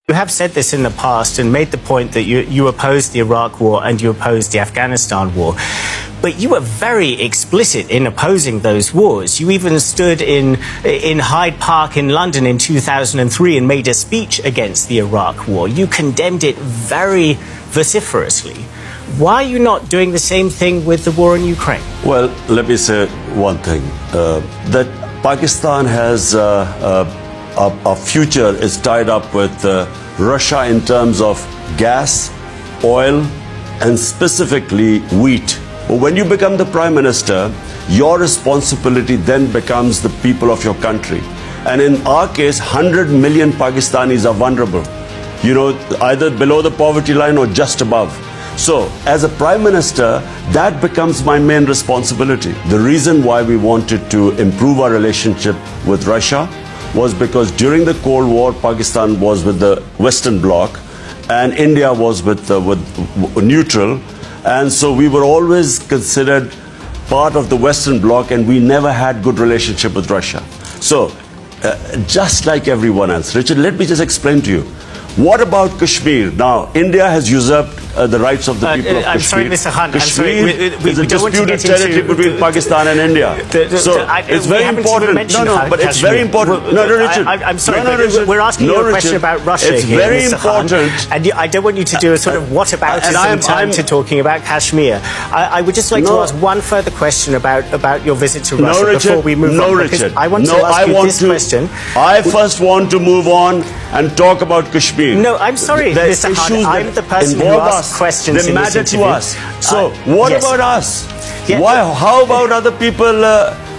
You have said this in the past and made the point that you opposed the Iraq War and you opposed the Afghanistan War. But you were very explicit in opposing those wars. You even stood in Hyde Park in London in 2003 and made a speech against the Iraq War. You condemned it very vociferously. Why are you not doing the same thing with the war in Ukraine? Well, let me say one thing, that Pakistan has our future is tied up with Russia in terms of gas, oil, and specifically wheat. When you become the Prime Minister, your responsibility then becomes the people of your country. And in our case, 100 million Pakistanis are vulnerable, either below the poverty line or just above. So, as a Prime Minister, that becomes my main responsibility. The reason why we wanted to improve our relationship with Russia was because during the Cold War, Pakistan was with the Western Bloc and India was with neutral. And so we were always considered part of the Western Bloc and we never had good relationship with Russia. So, just like everyone else, Richard, let me just explain to you. What about Kashmir? Now, India has usurped the rights of the people of Kashmir. I'm sorry, Mr. Hunt. Kashmir is a disputed territory between Pakistan and India. It's very important. But it's very important. No, Richard. I'm sorry, but we're asking you a question about Russia here, Mr. very important. And I don't want you to do a sort of whataboutism to talking about Kashmir. I would just like to ask one further question about your visit to Russia before we move on. No, Richard. I want to ask you this question. I first want to move on and talk about Kashmir. No, I'm sorry, Mr. Hunt. I'm the person who asks questions they in matter this to us. So, what yes. about us? Yeah. How about other people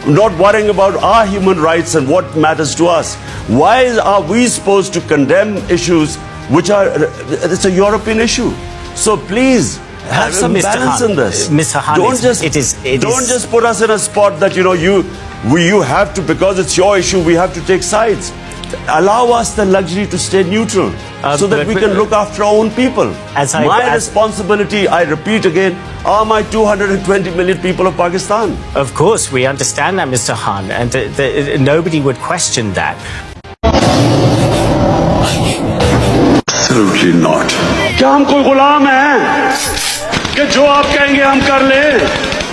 not worrying about our human rights and what matters to us? Why are we supposed to condemn issues which are, it's a European issue? So please, have some balance in this. Mr. Hunt, don't just put us in a spot that, you have to, because it's your issue, we have to take sides. Allow us the luxury to stay neutral so that we can look after our own people. My responsibility, I repeat again, are my 220 million people of Pakistan. Of course, we understand that, Mr. Khan, and nobody would question that. Absolutely not. क्या हम कोई गुलाम हैं कि जो आप कहेंगे हम कर लें?